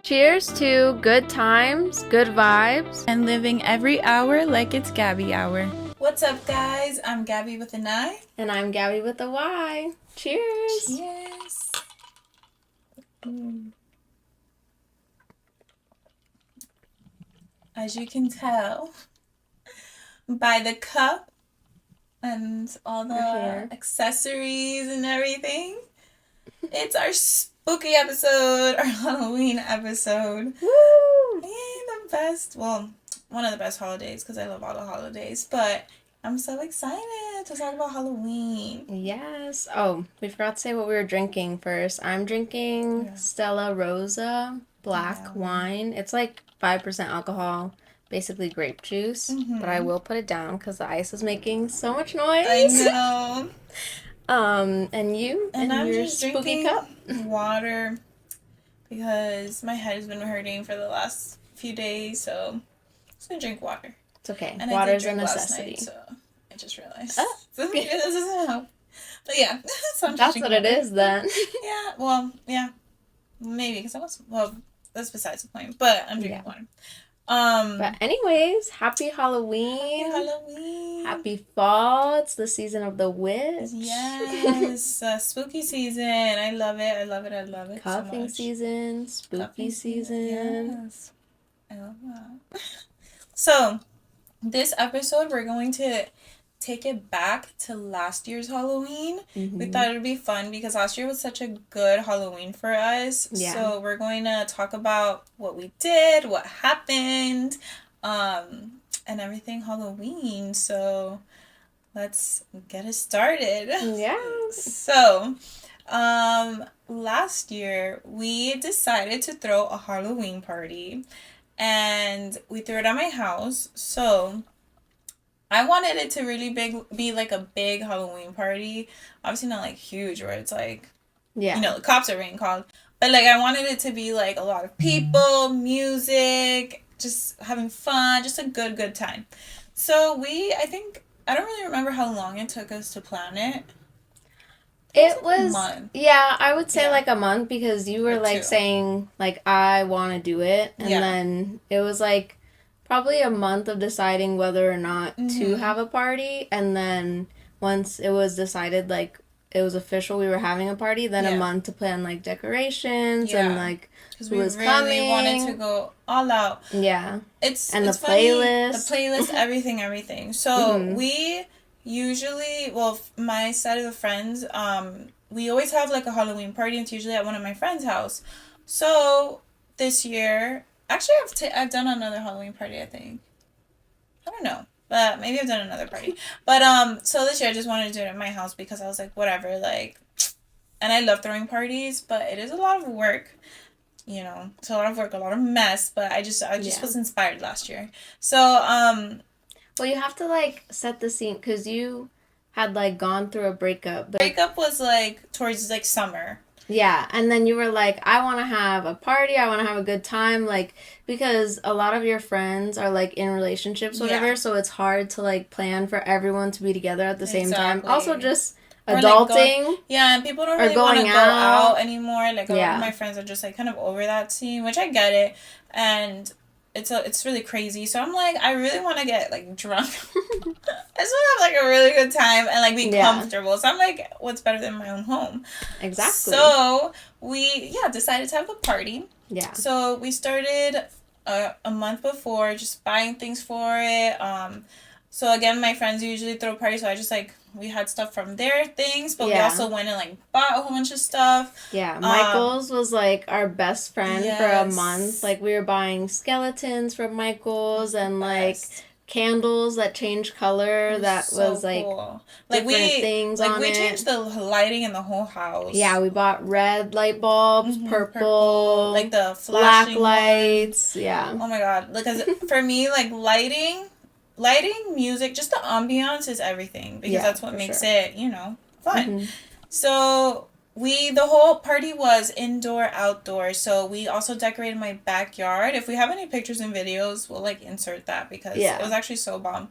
Cheers to good times, good vibes, and living every hour like it's Gaby hour. What's up, guys? I'm Gaby with an I. And I'm Gaby with a Y. Cheers! Cheers! As you can tell by the cup and all the accessories and everything, it's our spooky episode, our Halloween episode. Woo! The best, well, one of the best holidays because I love all the holidays, but I'm so excited to talk about Halloween. Yes. Oh, we forgot to say what we were drinking first. I'm drinking Stella Rosa black wine. It's like 5% alcohol, basically grape juice, but I will put it down because the ice is making so much noise. I know. And you? And I'm your just spooky drinking cup? water because my head has been hurting for the last few days, so I'm just gonna drink water. It's okay. And Water's I did drink a necessity. last night, so I just realized. This doesn't help. But yeah, so I'm That's what water. it is then. Yeah, maybe because that's besides the point. But I'm drinking water. But anyways, happy Halloween. Happy Halloween. Happy fall. It's the season of the witch. Yes. Spooky season. I love it. I love it. Cuffing so season. Spooky season. Yes. I love that. So, this episode, we're going to take it back to last year's Halloween. We thought it would be fun because last year was such a good Halloween for us. Yeah. So we're going to talk about what we did, what happened, and everything Halloween. So let's get it started. Yes. So, last year we decided to throw a Halloween party, and we threw it at my house. So I wanted it to really be like a big Halloween party. Obviously not like huge where it's like, the cops are being called. But like I wanted it to be like a lot of people, music, just having fun, just a good time. So I don't really remember how long it took us to plan it. It was like a month. Yeah, I would say like a month because you were like saying like I want to do it, and then it was like probably a month of deciding whether or not to have a party, and then once it was decided like it was official we were having a party, then a month to plan like decorations and like who was coming. We wanted to go all out. Yeah. It's the funny, playlist. The playlist, everything. So we usually, my side of the friends, we always have like a Halloween party. It's usually at one of my friends' house. So this year, actually I've done another Halloween party, I think. I don't know, but maybe I've done another party. But so this year I just wanted to do it at my house because I was like, whatever, like, and I love throwing parties, but it is a lot of work. It's a lot of work, a lot of mess, but I just was inspired last year. So, well, you have to, like, set the scene, because you had, like, gone through a breakup. But breakup was, like, towards, like, summer. Yeah, and then you were like, I want to have a party, I want to have a good time, like, because a lot of your friends are, like, in relationships, whatever, so it's hard to, like, plan for everyone to be together at the same time. Also, just adulting. Like and people don't really want to go out anymore. Like, a lot of my friends are just, like, kind of over that scene, which I get it, and it's really crazy. So I'm like, I really want to get like drunk. I just want to have like a really good time and like be comfortable. So I'm like, what's better than my own home? Exactly. So we decided to have a party. Yeah. So we started a month before just buying things for it. So again, my friends usually throw parties, so I just like we had stuff from their things, but we also went and like bought a whole bunch of stuff. Yeah, Michael's was like our best friend for a month. Like we were buying skeletons from Michael's and like candles that change color. That was like cool. Different things on it. We changed the lighting in the whole house. Yeah, we bought red light bulbs, purple, like the black lights. Ones. Yeah. Oh my god! Because for me, like lighting, music, just the ambiance is everything because that's what makes it, fun. So the whole party was indoor, outdoor. So we also decorated my backyard. If we have any pictures and videos, we'll like insert that because it was actually so bomb.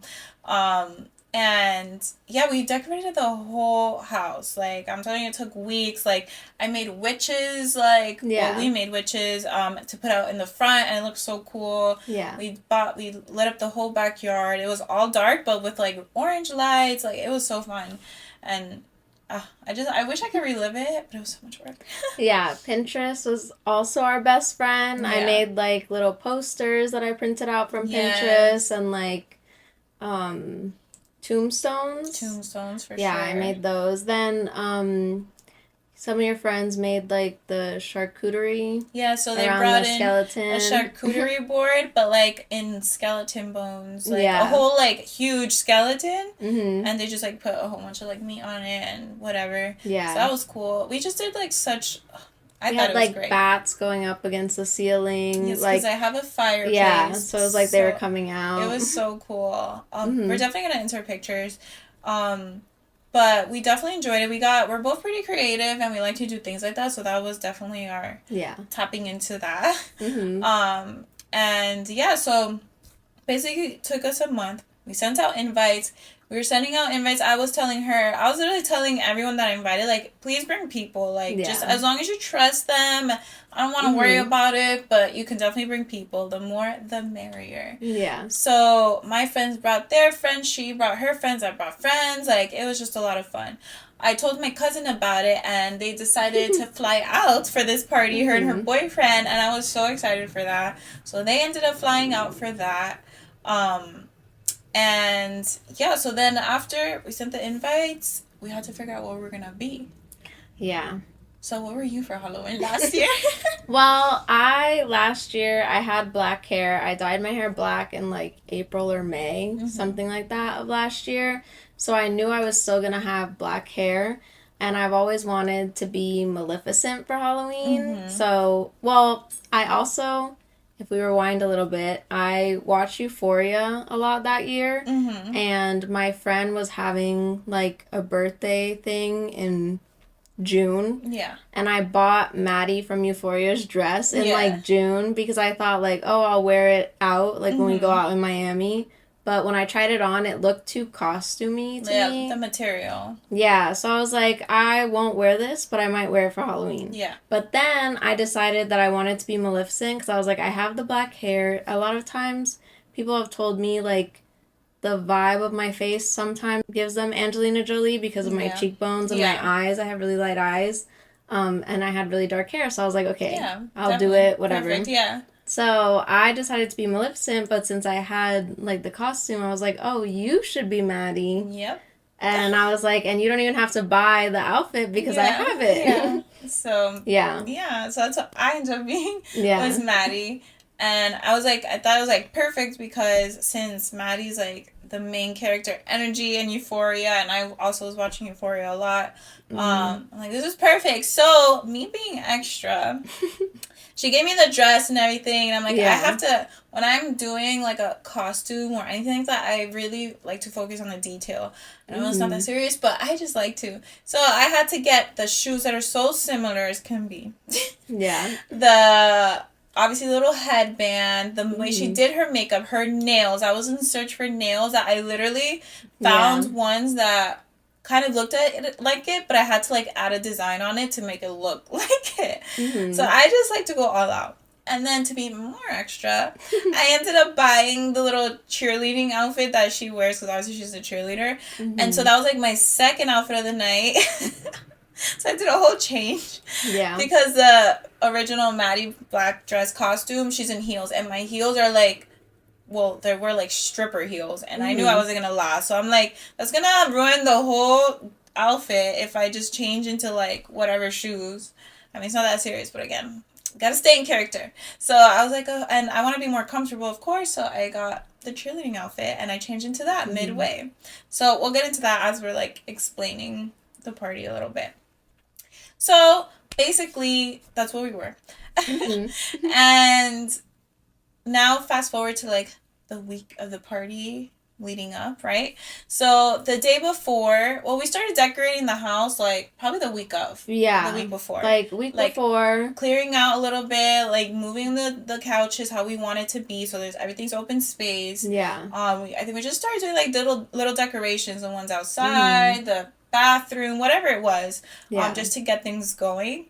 And yeah, we decorated the whole house. Like, I'm telling you, it took weeks. Like, I made witches, like, well, we made witches to put out in the front, and it looked so cool. Yeah. We lit up the whole backyard. It was all dark, but with like orange lights. Like, it was so fun. And I wish I could relive it, but it was so much work. Yeah, Pinterest was also our best friend. Yeah. I made like little posters that I printed out from Pinterest and like tombstones. Tombstones for sure. Yeah, I made those. Then some of your friends made like the charcuterie. Yeah, so they brought in a charcuterie board, but like in skeleton bones, like a whole like huge skeleton, and they just like put a whole bunch of like meat on it and whatever. Yeah, so that was cool. We just did like such. I thought it was like great. Bats going up against the ceiling. Yes, like because I have a fireplace. Yeah, so it was like they were coming out. It was so cool. We're definitely gonna insert pictures. But we definitely enjoyed it. We're both pretty creative and we like to do things like that. So that was definitely our tapping into that. And yeah, so basically it took us a month. We sent out invites. We were sending out invites. I was literally telling everyone that I invited, like, please bring people. Like, just as long as you trust them. I don't want to worry about it, but you can definitely bring people. The more, the merrier. Yeah. So my friends brought their friends. She brought her friends. I brought friends. Like, it was just a lot of fun. I told my cousin about it, and they decided to fly out for this party, her and her boyfriend, and I was so excited for that. So they ended up flying out for that. And yeah, so then after we sent the invites, we had to figure out what we were going to be. Yeah. So what were you for Halloween last year? Well, last year, I had black hair. I dyed my hair black in like April or May, something like that of last year. So I knew I was still going to have black hair. And I've always wanted to be Maleficent for Halloween. So, well, I also... If we rewind a little bit, I watched Euphoria a lot that year, and my friend was having, like, a birthday thing in June. Yeah. And I bought Maddie from Euphoria's dress in, like, June, because I thought, like, oh, I'll wear it out, like, when we go out in Miami. But when I tried it on, it looked too costumey to me. Yeah, the material. Yeah, so I was like, I won't wear this, but I might wear it for Halloween. Yeah. But then I decided that I wanted to be Maleficent because I was like, I have the black hair. A lot of times, people have told me, like, the vibe of my face sometimes gives them Angelina Jolie because of my cheekbones and my eyes. I have really light eyes. And I had really dark hair, so I was like, okay, I'll do it, whatever. Perfect, yeah. So I decided to be Maleficent, but since I had, like, the costume, I was like, oh, you should be Maddie. Yep. And I was like, and you don't even have to buy the outfit because I have it. Yeah. So, yeah, so that's what I ended up being, was Maddie. And I thought it was, like, perfect because since Maddie's, like, the main character energy in Euphoria, and I also was watching Euphoria a lot, I'm like, this is perfect. So, me being extra... She gave me the dress and everything, and I'm like, I have to, when I'm doing, like, a costume or anything like that, I really like to focus on the detail. I know it's not that serious, but I just like to. So I had to get the shoes that are so similar as can be. Obviously, the little headband, the way she did her makeup, her nails. I was in search for nails that I literally found ones that kind of looked at it like it, but I had to, like, add a design on it to make it look like it. So I just like to go all out. And then to be more extra, I ended up buying the little cheerleading outfit that she wears because obviously she's a cheerleader. And so that was, like, my second outfit of the night. So I did a whole change. Yeah. Because the original Maddie black dress costume, she's in heels, and my heels are, like, well, they were, like, stripper heels, and I knew I wasn't gonna last. So I'm like, that's gonna ruin the whole outfit if I just change into, like, whatever shoes. I mean, it's not that serious, but again, gotta stay in character. So I was like, oh, and I want to be more comfortable, of course, so I got the cheerleading outfit, and I changed into that midway. So we'll get into that as we're, like, explaining the party a little bit. So basically, that's what we were. And now fast forward to, like, the week of the party, leading up, right? So the day before, well, we started decorating the house like probably the week of. Yeah. The week before. Week before. Clearing out a little bit, moving the couches how we want it to be, so everything's open space. Yeah. I think we just started doing little decorations, the ones outside, the bathroom, whatever it was, just to get things going.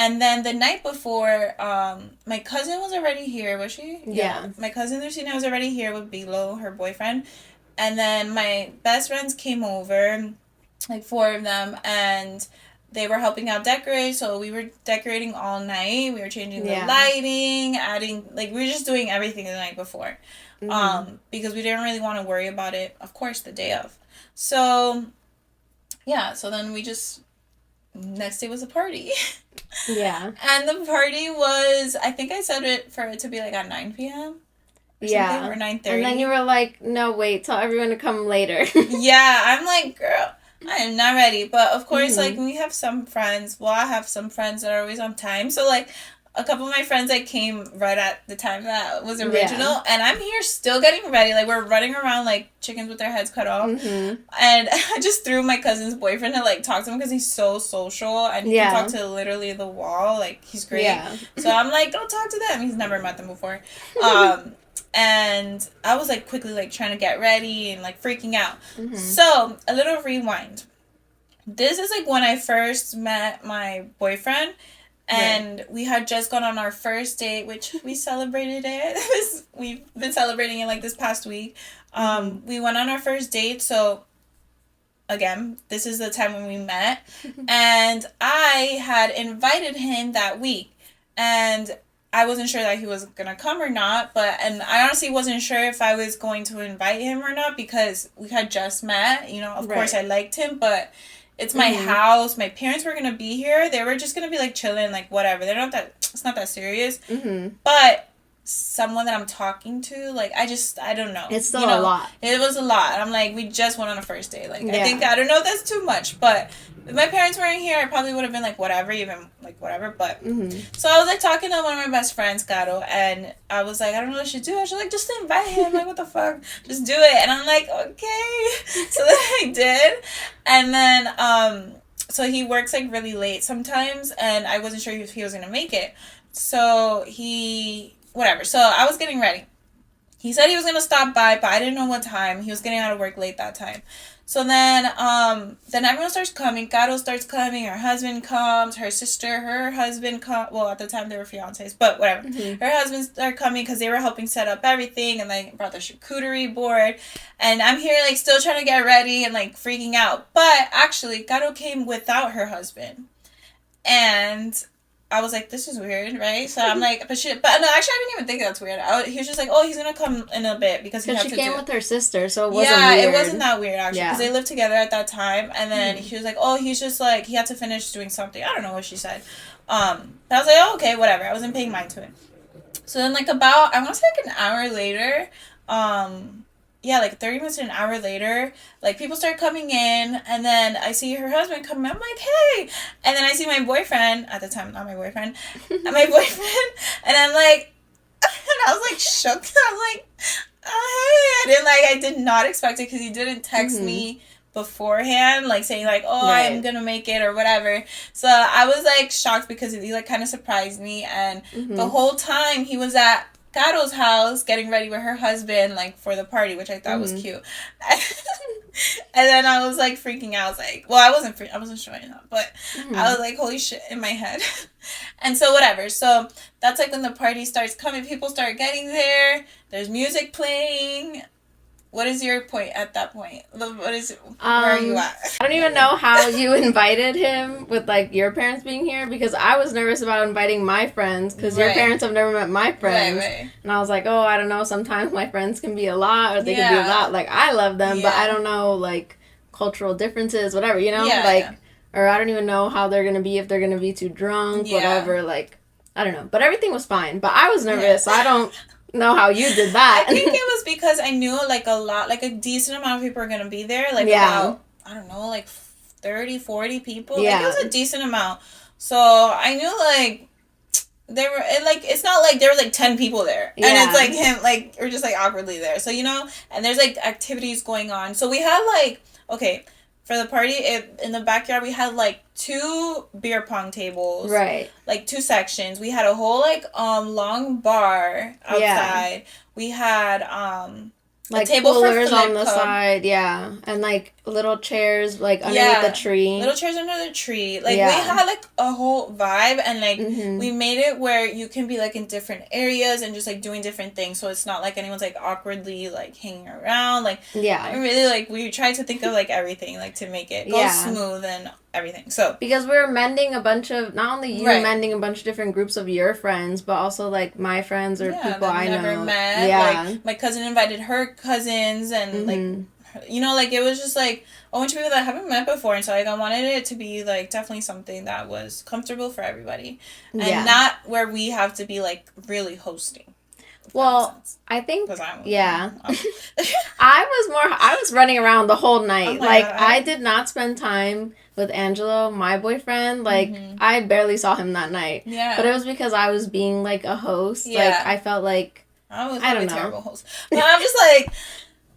And then the night before, my cousin was already here, was she? Yeah. My cousin Lucina was already here with Bilo, her boyfriend. And then my best friends came over, 4 of them, and they were helping out decorate. So we were decorating all night. We were changing the lighting, adding, we were just doing everything the night before. Because we didn't really want to worry about it, of course, the day of. So, yeah, so then we just... Next day was a party. Yeah. And the party was, I think I said it for it to be at 9 p.m. Or 9:30. And then you were like, no, wait, tell everyone to come later. Yeah, I'm like, girl, I am not ready. But of course, we have some friends. Well, I have some friends that are always on time. So, a couple of my friends came right at the time that was original, and I'm here still getting ready. We're running around like chickens with their heads cut off. And I just threw my cousin's boyfriend to talk to him because he's so social and he can talk to literally the wall. He's great. Yeah. So I'm like, don't talk to them. He's never met them before. And I was quickly trying to get ready and freaking out. So a little rewind. This is when I first met my boyfriend. And we had just gone on our first date, which we celebrated it. We've been celebrating it this past week. We went on our first date. So, again, this is the time when we met. And I had invited him that week. And I wasn't sure that he was going to come or not. And I honestly wasn't sure if I was going to invite him or not because we had just met. Of course, I liked him, but... It's my house. My parents were going to be here. They were just going to be chilling, whatever. It's not that serious. But someone that I'm talking to, I don't know. It's still a lot. It was a lot. I'm we just went on a first date. I don't know if that's too much. But if my parents weren't here, I probably would have been whatever, whatever. But, so I was talking to one of my best friends, Caro, and I was I don't know what I should do. I should just invite him. What the fuck? Just do it. And I'm okay. So then I did. And then, so he works really late sometimes, and I wasn't sure if he was going to make it. So whatever. So I was getting ready. He said he was going to stop by, but I didn't know what time. He was getting out of work late that time. So then everyone starts coming. Caro starts coming. Her husband comes. Her sister, her husband comes. Well, at the time they were fiancés, but whatever. Her husband started coming because they were helping set up everything, and they brought the charcuterie board. And I'm here still trying to get ready and freaking out. But actually, Caro came without her husband, and I was this is weird, right? So I'm no, actually, I didn't even think that's weird. He was just he's gonna come in a bit because she came with her sister, so it wasn't weird. It wasn't that weird actually because they lived together at that time. And then he was he's just he had to finish doing something. I don't know what she said. But I was okay, whatever. I wasn't paying mind to it. So then about I want to say an hour later, 30 minutes to an hour later, people start coming in, and then I see her husband come in. I'm hey! And then I see my boyfriend, at the time, not my boyfriend, my boyfriend, and I'm and I was shook. I'm oh, hey! I did not expect it because he didn't text me beforehand, saying, I'm gonna make it or whatever. So I was, shocked because he, kind of surprised me, and the whole time he was at Caro's house getting ready with her husband for the party, which I thought was cute. And then I was freaking out. I was I wasn't showing up, but I was holy shit in my head. And so whatever. So that's when the party starts coming, people start getting there, there's music playing. What is your point at that point? What is where are you at? I don't even know how you invited him with your parents being here because I was nervous about inviting my friends because your parents have never met my friends. Right. And I was I don't know, sometimes my friends can be a lot or they can be a lot. I love them, but I don't know, cultural differences, whatever, or I don't even know how they're going to be, if they're going to be too drunk, whatever, I don't know. But everything was fine. But I was nervous, so I don't know how you did that. I think it was because I knew a lot, a decent amount of people were gonna be there, about, I don't know, 30, 40 people. It was a decent amount. So I knew it's not like there was like 10 people there. Yeah. And it's like him, like, we're just like awkwardly there. So, and there's like activities going on. So we had like, okay, for the party, in the backyard, we had like 2 beer pong tables. Right. Like 2 sections. We had a whole like long bar outside. Yeah. We had like table coolers on the side, yeah, and like little chairs like underneath the tree. Little chairs under the tree. Like we had like a whole vibe, and like we made it where you can be like in different areas and just like doing different things, so it's not like anyone's like awkwardly like hanging around. Like I really like we tried to think of like everything like to make it go smooth and everything. So because we were mending a bunch of not only you mending a bunch of different groups of your friends, but also like my friends or people I never met. Yeah, like my cousin invited her cousins and like. Like it was just like a bunch of people that I haven't met before, and so like I wanted it to be like definitely something that was comfortable for everybody, and not where we have to be like really hosting. Well, I think I was running around the whole night. Like God. I did not spend time with Angelo, my boyfriend. Like I barely saw him that night. Yeah, but it was because I was being like a host. Yeah. Like I felt like I don't know, terrible host. But I'm just like.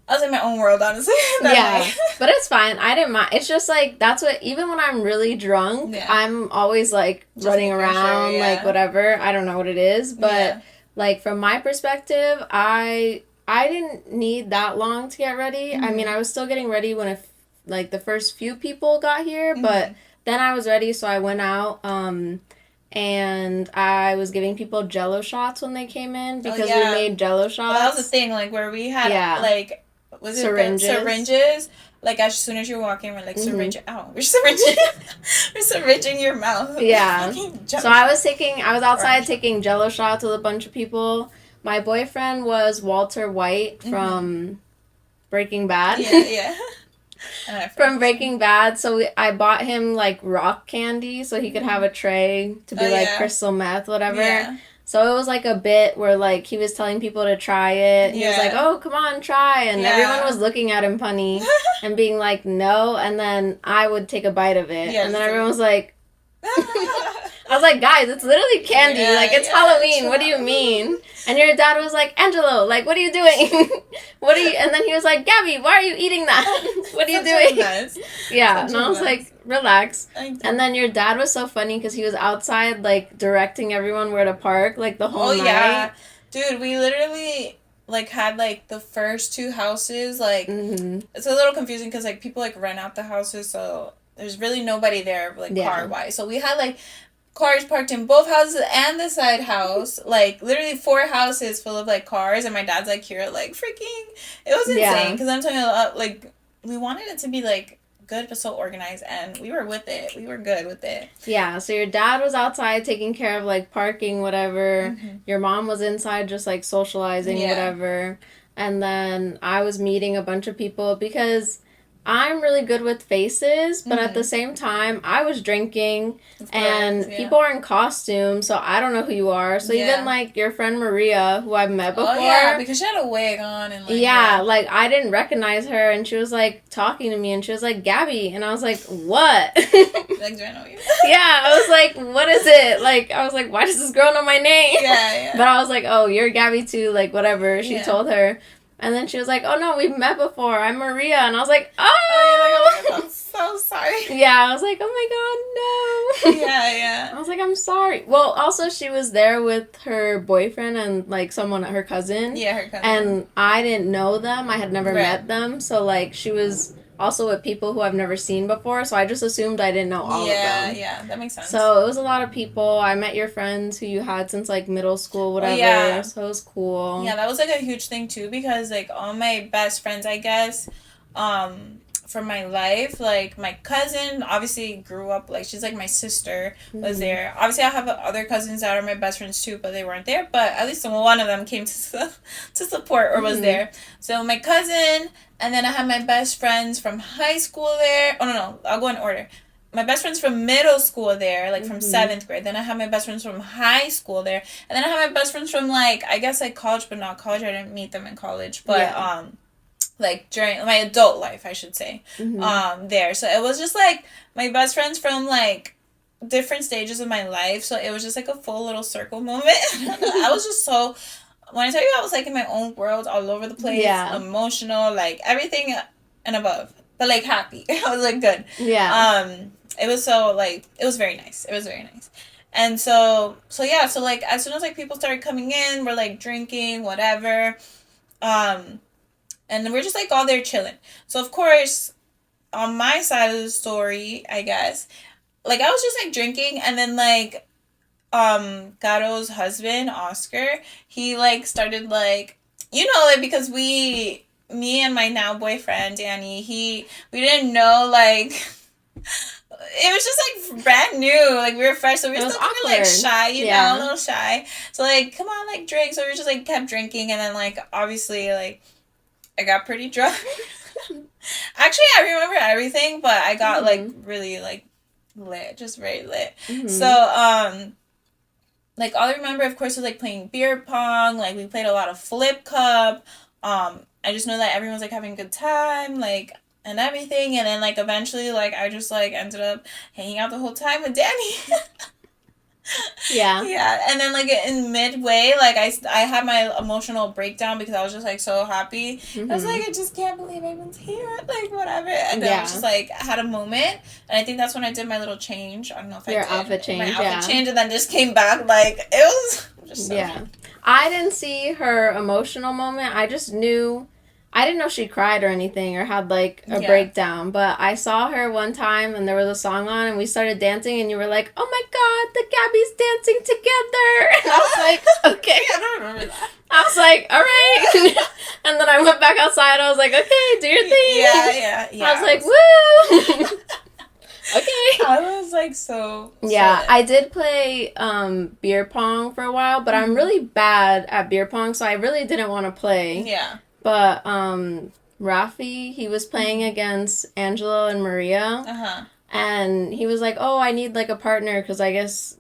I was in my own world, honestly. But it's fine. I didn't mind. It's just, like, that's what... Even when I'm really drunk, I'm always, like, just running around, like, whatever. I don't know what it is. But, like, from my perspective, I didn't need that long to get ready. I mean, I was still getting ready when, the first few people got here. But then I was ready, so I went out, and I was giving people Jell-O shots when they came in. Because we made Jell-O shots. Well, that was the thing, like, where we had, like... Was it syringes? Like, as soon as you're walking, we're like, syringe. Ow. We're syringing your mouth. Yeah. So I was outside taking Jell-O shots with a bunch of people. My boyfriend was Walter White from Breaking Bad. Yeah. From Breaking Bad. So I bought him, like, rock candy so he could have a tray to be, crystal meth, whatever. Yeah. So it was, like, a bit where, like, he was telling people to try it. He was like, oh, come on, try. And everyone was looking at him funny and being like, no. And then I would take a bite of it. And then everyone was like... I was like, guys, it's literally candy. It's Halloween. What do you mean? And your dad was like, Angelo, like, what are you doing? And then he was like, Gaby, why are you eating that? What are you doing? Yeah. And I was like, relax. And then your dad was so funny because he was outside, like, directing everyone where to park, like, the whole night. Yeah. Dude, we literally... like, had, like, the first 2 houses, like, it's a little confusing because, like, people, like, rent out the houses, so there's really nobody there, like, car-wise. So we had, like, cars parked in both houses and the side house, like, literally 4 houses full of, like, cars, and my dad's, like, here, like, freaking, it was insane, because I'm telling you, like, we wanted it to be, like, good but so organized, and we were with it. We were good with it. Yeah, so your dad was outside taking care of, like, parking, whatever. Your mom was inside just, like, socializing, whatever. And then I was meeting a bunch of people because I'm really good with faces, but at the same time, I was drinking, and people are in costume, so I don't know who you are. So even, like, your friend Maria, who I've met before. Oh, yeah, because she had a wig on. And like, like, I didn't recognize her, and she was, like, talking to me, and she was like, Gaby, and I was like, what? Like, do I know you? Yeah, I was like, what is it? Like, I was like, why does this girl know my name? Yeah. But I was like, oh, you're Gaby too, like, whatever. She told her. And then she was like, oh, no, we've met before. I'm Maria. And I was like, oh. I'm so sorry. Yeah, I was like, oh, my God, no. Yeah. I was like, I'm sorry. Well, also, she was there with her boyfriend and, like, her cousin. Yeah, her cousin. And I didn't know them. I had never met them. So, like, she was also with people who I've never seen before. So I just assumed I didn't know all of them. Yeah, that makes sense. So it was a lot of people. I met your friends who you had since, like, middle school, whatever. Yeah. So it was cool. Yeah, that was, like, a huge thing, too, because, like, all my best friends, I guess, from my life, like, my cousin obviously grew up, like, she's, like, my sister was there. Obviously, I have other cousins that are my best friends, too, but they weren't there. But at least one of them came to support or was there. So my cousin... And then I had my best friends from high school there. Oh, no. I'll go in order. My best friends from middle school there, like, from 7th grade. Then I had my best friends from high school there. And then I had my best friends from, like, I guess, like, college, but not college. I didn't meet them in college. But, like, during my adult life, I should say, there. So it was just, like, my best friends from, like, different stages of my life, so it was just like a full little circle moment. I was just so, when I tell you I was like in my own world, all over the place, emotional, like everything and above, but like happy. I was like good. It was so like, it was very nice. It was very nice. And so yeah, so like as soon as like people started coming in, we're like drinking, whatever, and we're just like all there chilling. So of course, on my side of the story, I guess, like I was just like drinking, and then like Garo's husband, Oscar, he like started like, you know, like because me and my now boyfriend Danny, we didn't know, like it was just like brand new, like we were fresh, so we were still kind of like shy, you know, a little shy. So like, come on, like drink. So we just like kept drinking, and then like obviously like I got pretty drunk. Actually, I remember everything, but I got like really like lit, just very lit. So like all I remember, of course, was like playing beer pong. Like we played a lot of flip cup. I just know that everyone's like having a good time, like, and everything. And then like eventually, like I just like ended up hanging out the whole time with Danny. Yeah. And then like in midway, like I had my emotional breakdown because I was just like so happy. I was like, I just can't believe everyone's here, like whatever. And then I was just like, I had a moment, and I think that's when I did my little change. I don't know if I did outfit change, my outfit change, and then just came back. Like it was just so fun. I didn't see her emotional moment. I just knew. I didn't know she cried or anything or had, like, a breakdown. But I saw her one time, and there was a song on, and we started dancing, and you were like, oh, my God, the Gabby's dancing together. And I was like, okay. I don't remember that. I was like, all right. And then I went back outside. I was like, okay, do your thing. Yeah. I was like, woo. Okay. I was like so I did play beer pong for a while, but I'm really bad at beer pong, so I really didn't want to play. But Rafi, he was playing against Angelo and Maria, and he was like, oh, I need like a partner, because I guess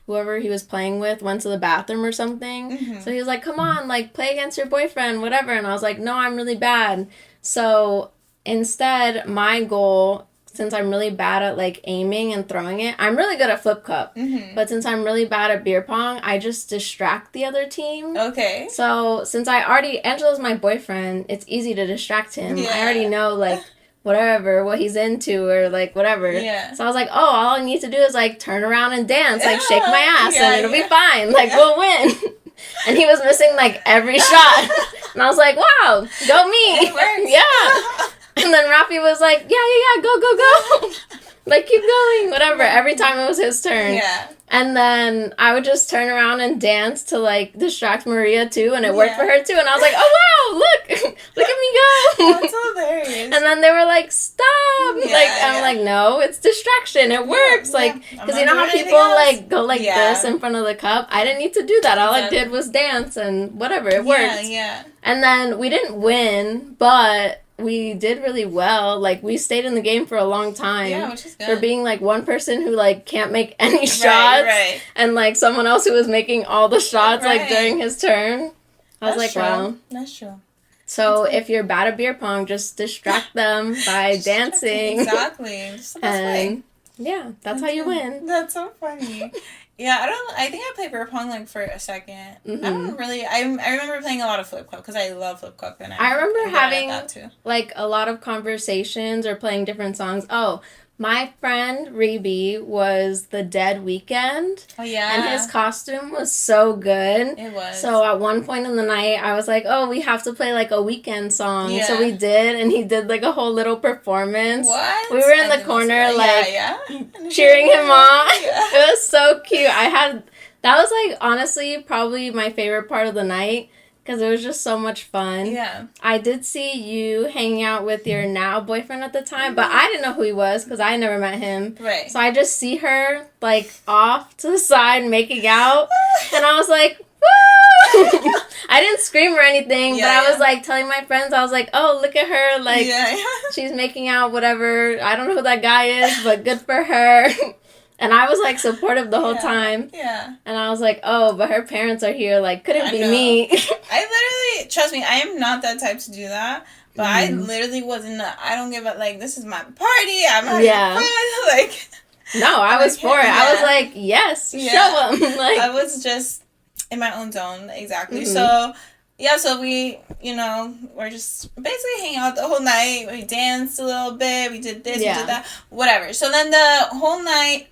whoever he was playing with went to the bathroom or something. So he was like, come on, like play against your boyfriend, whatever. And I was like, no, I'm really bad. So instead, my goal, since I'm really bad at, like, aiming and throwing it, I'm really good at flip cup. But since I'm really bad at beer pong, I just distract the other team. Okay. So, since Angelo's my boyfriend, it's easy to distract him. I already know, like, what he's into or, like, whatever. So I was like, oh, all I need to do is, like, turn around and dance, like, shake my ass, and it'll be fine. Like, we'll win. And he was missing, like, every shot. And I was like, wow, go me. It works. And then Rafi was like, yeah, go. Like, keep going, whatever. Every time it was his turn. And then I would just turn around and dance to, like, distract Maria, too. And it worked for her, too. And I was like, oh, wow, look at me go. That's hilarious. And then they were like, stop. I'm like, no, it's distraction. It works. Like, because you know how people, like, go like this in front of the cup? I didn't need to do that. All I did was dance and whatever. It worked. And then we didn't win, but we did really well. Like, we stayed in the game for a long time. Yeah, which is good. For being, like, one person who, like, can't make any shots. Right. And, like, someone else who was making all the shots, like, during his turn. I was like, wow. That's true. So, if you're bad at beer pong, just distract them by dancing. Exactly. And, yeah, that's how you win. That's so funny. Yeah, I think I played beer pong, like, for a second. I don't really, I remember playing a lot of flip cup, because I love flip cup. And I remember having, like, a lot of conversations or playing different songs. Oh, my friend, Rebe, was the Dead Weeknd. Oh, yeah. And his costume was so good. It was. So, at one point in the night, I was like, oh, we have to play, like, a Weeknd song. Yeah. So, we did, and he did, like, a whole little performance. What? We were in the corner, cheering him on. Yeah. It was so cute. That was, like, honestly, probably my favorite part of the night. Because it was just so much fun. Yeah. I did see you hanging out with your now boyfriend at the time, but I didn't know who he was because I never met him. Right. So I just see her, like, off to the side making out, and I was like, woo! I didn't scream or anything, but I was, like, telling my friends, I was like, oh, look at her, like, she's making out, whatever. I don't know who that guy is, but good for her. And I was, like, supportive the whole time. Yeah. And I was like, oh, but her parents are here. Like, couldn't be me. I literally, trust me, I am not that type to do that. But I literally wasn't, I don't give a, like, this is my party. I'm having fun. Like, No, I was for it. Yeah. I was like, yes, show them. Like, I was just in my own zone, exactly. So, yeah, so we, we're just basically hanging out the whole night. We danced a little bit. We did this, we did that, whatever. So then the whole night,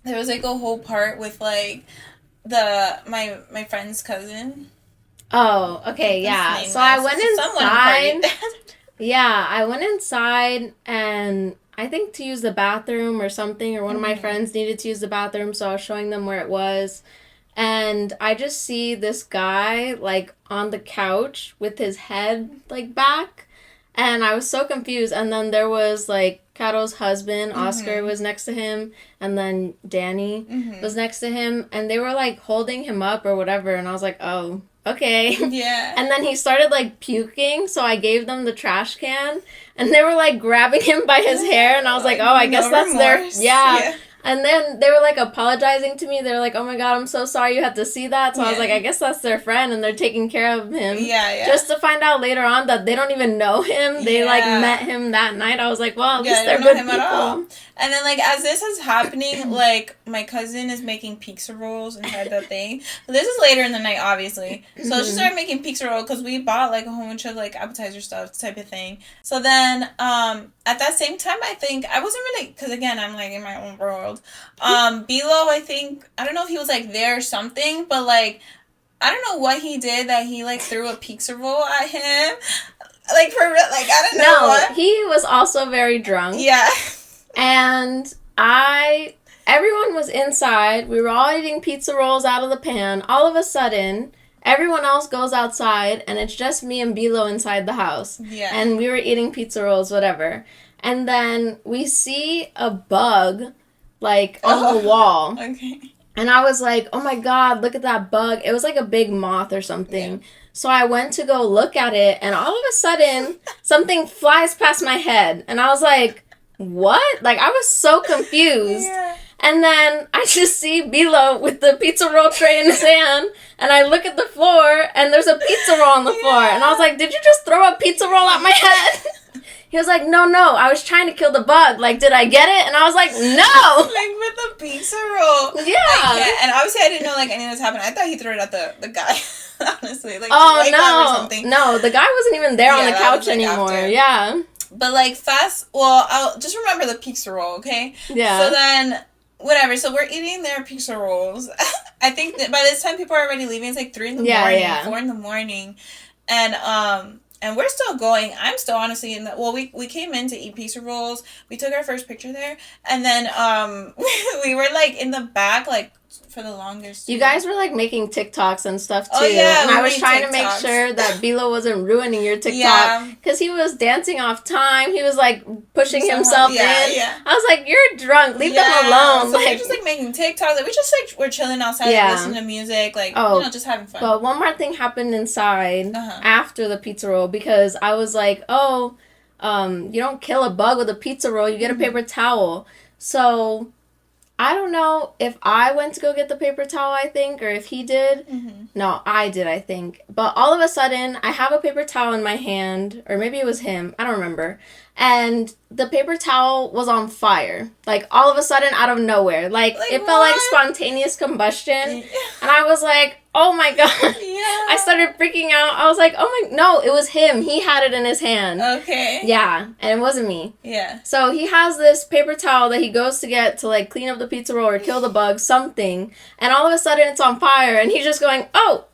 there was, like, a whole part with, like, my friend's cousin. Oh, okay, yeah. So I went inside. Yeah, I went inside and I think to use the bathroom or something, or one of my friends needed to use the bathroom, so I was showing them where it was. And I just see this guy, like, on the couch with his head, like, back. And I was so confused. And then there was, like, Caro's husband, Oscar, was next to him. And then Danny was next to him. And they were, like, holding him up or whatever. And I was like, oh, okay. Yeah. And then he started, like, puking. So I gave them the trash can. And they were, like, grabbing him by his hair. And I was like, oh, I guess that's remorse. Their... Yeah. And then they were, like, apologizing to me. They were like, oh, my God, I'm so sorry you had to see that. So I was like, I guess that's their friend, and they're taking care of him. Yeah. Just to find out later on that they don't even know him. They, like, met him that night. I was like, well, at least they're good people. At all. And then, like, as this is happening, like, my cousin is making pizza rolls inside the thing. This is later in the night, obviously. So she started making pizza roll because we bought, like, a whole bunch of, like, appetizer stuff type of thing. So then, at that same time, I think, I wasn't really, because, again, I'm, like, in my own world. Bilo, I think, I don't know if he was, like, there or something, but, like, I don't know what he did that he, like, threw a pizza roll at him. Like, for real, like, I don't know what. He was also very drunk. Yeah. And everyone was inside. We were all eating pizza rolls out of the pan. All of a sudden, everyone else goes outside, and it's just me and Bilo inside the house. Yeah. And we were eating pizza rolls, whatever. And then we see a bug, like, on the wall. Okay. And I was like, oh my God, look at that bug. It was like a big moth or something. Yeah. So I went to go look at it, and all of a sudden, something flies past my head. And I was like, what? Like, I was so confused. Yeah. And then I just see Bilo with the pizza roll tray in his hand, and I look at the floor, and there's a pizza roll on the floor. And I was like, did you just throw a pizza roll at my head? He was like, no, I was trying to kill the bug. Like, did I get it? And I was like, no! Like, with the pizza roll. Yeah. And obviously I didn't know, like, any of this happened. I thought he threw it at the guy, honestly. Like, oh, no. Or something. No, the guy wasn't even there on the couch anymore. After. Yeah. But, like, I'll just remember the pizza roll, okay? Yeah. So then, whatever. So we're eating their pizza rolls. I think that by this time people are already leaving. It's like 3 in the morning, 4 in the morning. And we're still going. I'm still honestly we came in to eat pizza rolls. We took our first picture there. And then we were like in the back, like, for the longest. You guys were like making TikToks and stuff too. Oh, yeah, and I was trying to make sure that Bilo wasn't ruining your TikTok. Because he was dancing off time. He was like pushing himself in. Yeah. I was like, you're drunk. Leave them alone. So we're just like making TikToks. Like, we just like we're chilling outside, like, listening to music, like, just having fun. But one more thing happened inside after the pizza roll, because I was like, you don't kill a bug with a pizza roll. You get a paper towel. So I don't know if I went to go get the paper towel, I think, or if he did. No, I did, I think. But all of a sudden, I have a paper towel in my hand, or maybe it was him. I don't remember. And the paper towel was on fire. Like, all of a sudden, out of nowhere. Like it felt like spontaneous combustion. And I was like, oh my God. Yeah. I started freaking out. I was like, no, it was him. He had it in his hand. Okay. Yeah, and it wasn't me. Yeah. So he has this paper towel that he goes to get to, like, clean up the pizza roll or kill the bug, something. And all of a sudden, it's on fire. And he's just going, oh,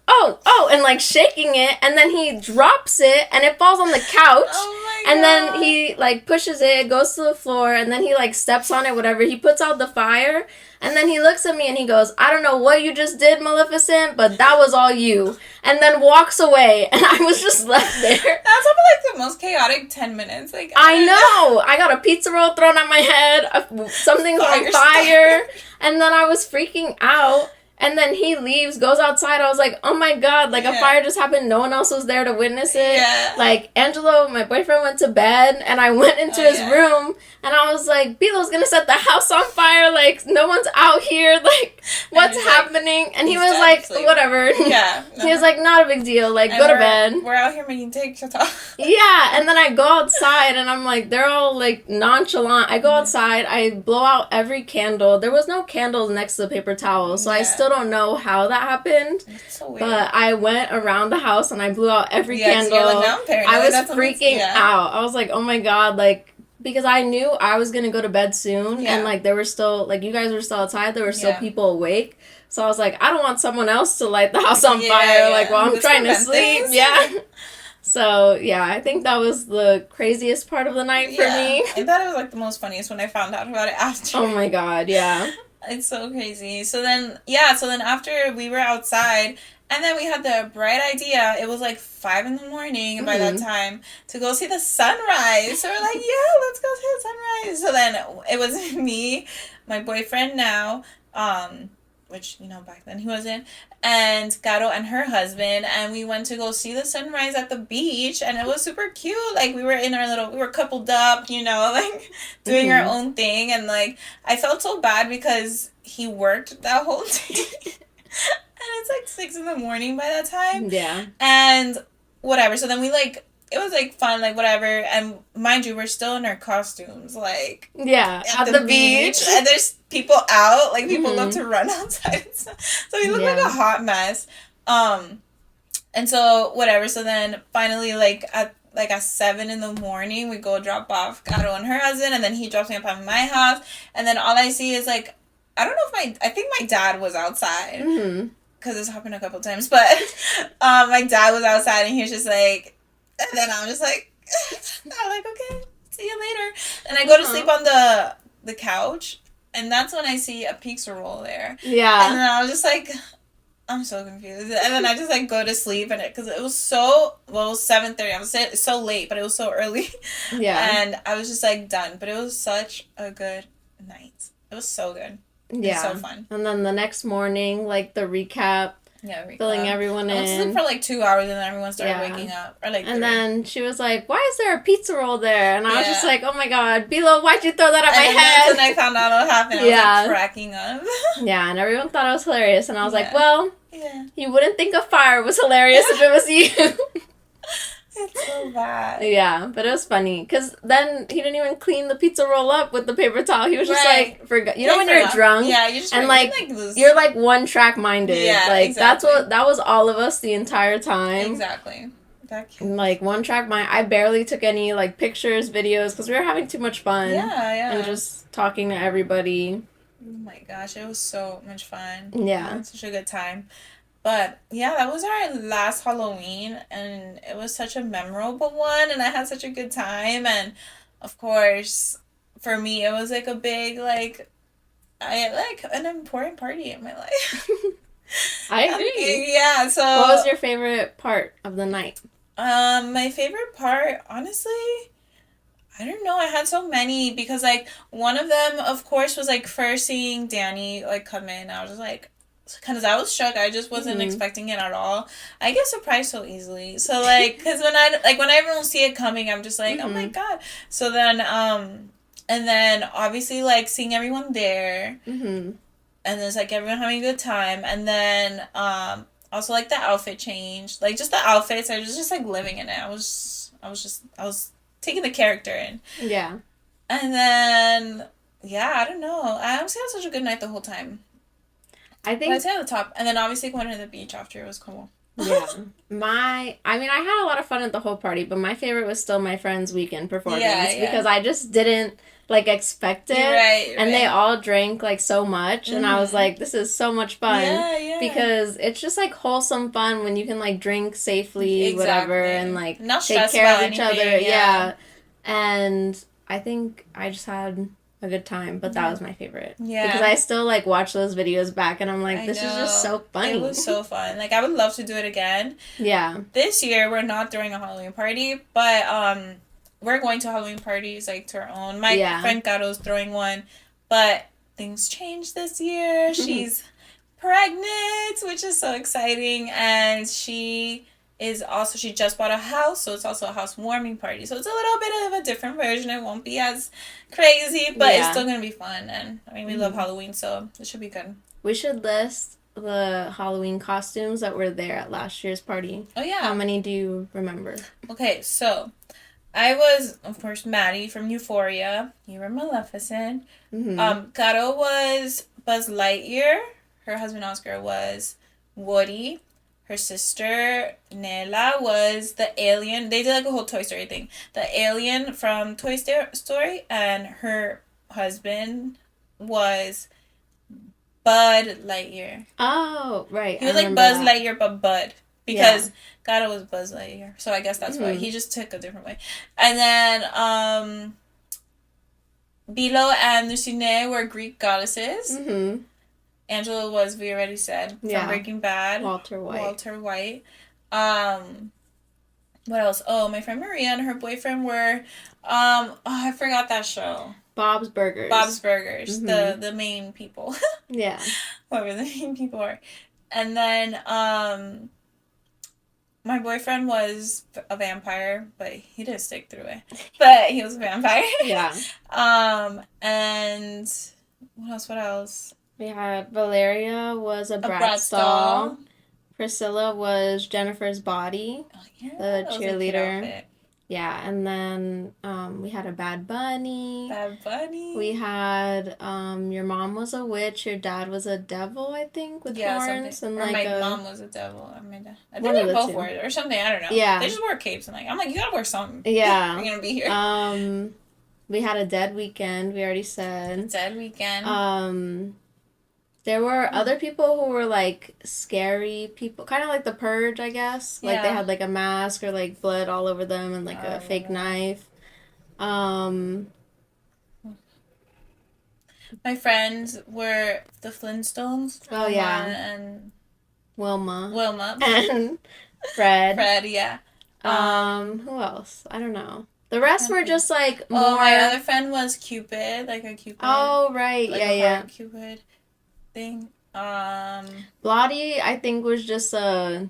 and, like, shaking it. And then he drops it, and it falls on the couch. Oh my God. And then he, like, pushes it, goes to the floor, and then he, like, steps on it, whatever. He puts out the fire. And then he looks at me and he goes, I don't know what you just did, Maleficent, but that was all you. And then walks away, and I was just left there. That's probably, like, the most chaotic 10 minutes. Like, I know. I got a pizza roll thrown at my head. Something's on fire. And then I was freaking out. And then he leaves, goes outside. I was like, oh my God, like, a fire just happened. No one else was there to witness it. Yeah. Like, Angelo, my boyfriend, went to bed, and I went into his room, and I was like, Bilo's gonna set the house on fire. Like, no one's out here. Like, what's happening? And he was like, whatever. Yeah. He was like, not a big deal. Like, go to bed. We're out here making Tik Tok. Yeah, and then I go outside, and I'm like, they're all, like, nonchalant. I go outside, I blow out every candle. There was no candles next to the paper towel, so I still don't know how that happened. It's so weird. But I went around the house, and I blew out every candle. So like, now I'm paranoid. I was freaking out. I was like, oh my god, like, because I knew I was gonna go to bed soon, and, like, there were still, like, you guys were still outside, there were still people awake. So I was like, I don't want someone else to light the house on fire, like, while I'm trying to sleep. Yeah. So, yeah, I think that was the craziest part of the night for me. I thought it was, like, the most funniest when I found out about it after. Oh, my God, yeah. It's so crazy. So then after we were outside, and then we had the bright idea, it was, like, 5 in the morning by that time, to go see the sunrise. So we're like, yeah, let's go see the sunrise. So then it was me, my boyfriend now, which, you know, back then he wasn't, and Caro and her husband, and we went to go see the sunrise at the beach, and it was super cute. Like, we were coupled up, you know, like, doing our own thing, and, like, I felt so bad because he worked that whole day, and it's, like, 6 in the morning by that time. Yeah. And whatever, so then we, like, it was, like, fun, like, whatever, and mind you, we're still in our costumes, like... Yeah, at the beach. And there's people out, like, people love to run outside, so we look like a hot mess, and so, whatever, so then, finally, at 7 in the morning, we go drop off Caro and her husband, and then he drops me up at my house, and then all I see is, like, I don't know if I think my dad was outside, because this happened a couple times, but, my dad was outside, and he was just, like... And then I'm just like, I'm like, okay, see you later. And I go to sleep on the couch, and that's when I see a pizza roll there. Yeah. And then I was just like, I'm so confused. And then I just, like, go to sleep, and because it was so, well, it was 7:30. I was so late, but it was so early. Yeah. And I was just, like, done. But it was such a good night. It was so good. Yeah. It was so fun. And then the next morning, like, the recap. Yeah, filling everyone in. I was asleep for like 2 hours, and then everyone started waking up. Or like, and then she was like, "Why is there a pizza roll there?" And I was just like, "Oh my god, Bilo, why'd you throw that at my head?" And then I found out what happened. I was like cracking up. Yeah, and everyone thought it was hilarious, and I was like, "Well, you wouldn't think a fire was hilarious if it was you." It's so bad. Yeah, but it was funny because then he didn't even clean the pizza roll up with the paper towel. He was just like, forgot. You know when you're drunk, you just and like you're like one track minded. Yeah, like exactly. That was all of us the entire time. Exactly. Like one track mind. I barely took any like pictures, videos because we were having too much fun. Yeah. And just talking to everybody. Oh my gosh, it was so much fun. Yeah, such a good time. But, yeah, that was our last Halloween, and it was such a memorable one, and I had such a good time, and, of course, for me, it was, like, a big, like, an important party in my life. I agree. Yeah, so... What was your favorite part of the night? My favorite part, honestly... I don't know, I had so many, because, like, one of them, of course, was, like, first seeing Danny, like, come in, I was just, like... Because I was shook. I just wasn't expecting it at all. I get surprised so easily. So, like, because when I don't see it coming, I'm just like, oh my god. So then, and then, obviously, like, seeing everyone there. And there's, like, everyone having a good time. And then, also, like, the outfit change. Like, just the outfits. I was just, like, living in it. I was taking the character in. Yeah. And then, yeah, I don't know. I honestly had such a good night the whole time. I think I'd say at the top, and then obviously going to the beach after was cool. Yeah, I had a lot of fun at the whole party, but my favorite was still my friend's weekend performance because I just didn't like expect it, right. And they all drank like so much, and I was like, this is so much fun, because it's just like wholesome fun when you can like drink safely, whatever, and like not take care of each anything, other, yeah. And I think I just had a good time, but that was my favorite. Yeah. Because I still, like, watch those videos back, and I'm like, this is just so funny. It was so fun. Like, I would love to do it again. Yeah. This year, we're not throwing a Halloween party, but, we're going to Halloween parties, like, to our own. My friend Caro's throwing one, but things changed this year. She's pregnant, which is so exciting, and she is also, she just bought a house, so it's also a housewarming party. So it's a little bit of a different version. It won't be as crazy, but it's still going to be fun. And I mean, we love Halloween, so it should be good. We should list the Halloween costumes that were there at last year's party. Oh, yeah. How many do you remember? Okay, so I was, of course, Maddie from Euphoria. You were Maleficent. Caro was Buzz Lightyear. Her husband Oscar was Woody. Her sister Nella was the alien. They did like a whole Toy Story thing. The alien from Toy Story. And her husband was Bud Lightyear. Oh, right. He was like Buzz Lightyear, but Bud. Because Gato was Buzz Lightyear. So I guess that's why. He just took a different way. And then Bilo and Lucine were Greek goddesses. Angela was, we already said, from Breaking Bad. Walter White. What else? Oh, my friend Maria and her boyfriend were, I forgot that show. Bob's Burgers. The main people. Yeah. Whoever the main people are. And then, my boyfriend was a vampire, but he didn't stick through it. But he was a vampire. Yeah. And what else? We had Valeria was a Bratz doll. Priscilla was Jennifer's Body, the cheerleader. Yeah, and then we had a Bad Bunny. We had your mom was a witch, your dad was a devil, I think, with horns. And or my mom was a devil. I think they both wore it or something. I don't know. Yeah. They just wore capes. And I'm like, you gotta wear something. Yeah. You're gonna be here. We had a Dead Weekend, we already said. Dead Weekend. There were other people who were, like, scary people. Kind of like The Purge, I guess. Like, they had, like, a mask or, like, blood all over them and, like, a fake knife. My friends were the Flintstones. Oh, yeah. And Wilma. And Fred. Yeah. Who else? I don't know. The rest were just, like, more... Oh, my other friend was Cupid. Like, a Cupid. Oh, right. Like yeah. Cupid thing. Blotty, I think, was just I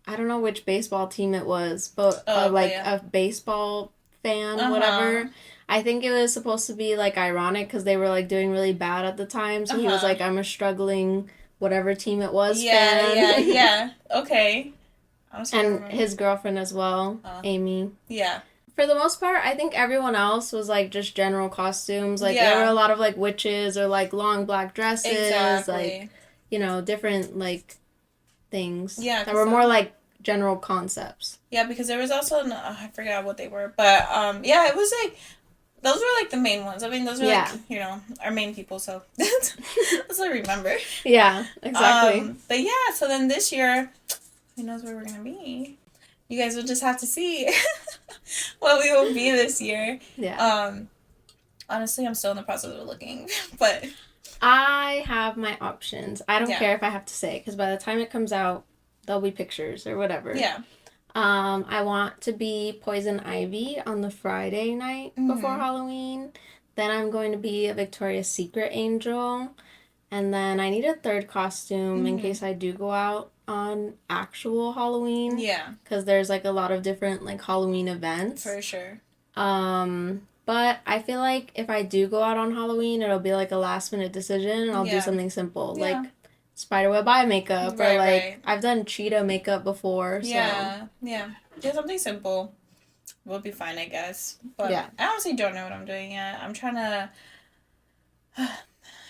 don't know which baseball team it was, but a baseball fan, whatever. I think it was supposed to be like ironic because they were like doing really bad at the time. So he was like, I'm a struggling whatever team it was fan. Yeah. Okay. And his girlfriend as well, Amy. Yeah. For the most part, I think everyone else was, like, just general costumes. Like, there were a lot of, like, witches or, like, long black dresses. Like, you know, different, like, things. Yeah. That were more, like, general concepts. Yeah, because there was also, I forgot what they were. But, it was, like, those were, like, the main ones. I mean, those were, like, you know, our main people. So, that's what I remember. Yeah, exactly. But, yeah, so then this year, who knows where we're going to be? You guys will just have to see what we will be this year. Yeah. Honestly, I'm still in the process of looking, but... I have my options. I don't care if I have to say, because by the time it comes out, there'll be pictures or whatever. Yeah. I want to be Poison Ivy on the Friday night before Halloween. Then I'm going to be a Victoria's Secret angel. And then I need a third costume in case I do go out on actual Halloween. Yeah. Because there's, like, a lot of different, like, Halloween events. For sure. But I feel like if I do go out on Halloween, it'll be, like, a last-minute decision, and I'll do something simple. Yeah. Like, spiderweb eye makeup. Or, like, I've done cheetah makeup before, so... Yeah. Do something simple. We'll be fine, I guess. But I honestly don't know what I'm doing yet. I'm trying to...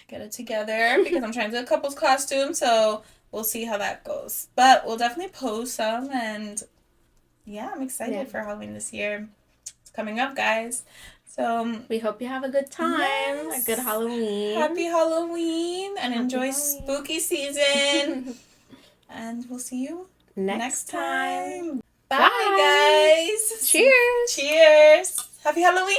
get it together because I'm trying to do a couple's costume, so we'll see how that goes. But we'll definitely post some, and I'm excited for Halloween this year. It's coming up, guys. So we hope you have a good time, a good Halloween. Happy Halloween, and enjoy spooky season. And we'll see you next time. Bye, guys. Cheers. Happy Halloween.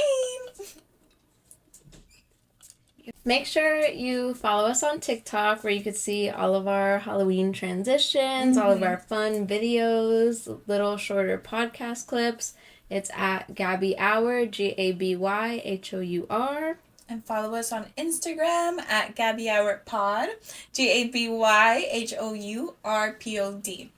Make sure you follow us on TikTok where you could see all of our Halloween transitions, all of our fun videos, little shorter podcast clips. It's at Gaby Hour, GABYHOUR. And follow us on Instagram at Gaby Hour Pod, GABYHOURPOD.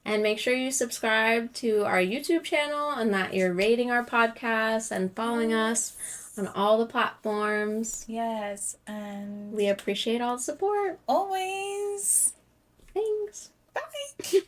And make sure you subscribe to our YouTube channel and that you're rating our podcast and following us on all the platforms. Yes, and we appreciate all the support. Always. Thanks. Bye.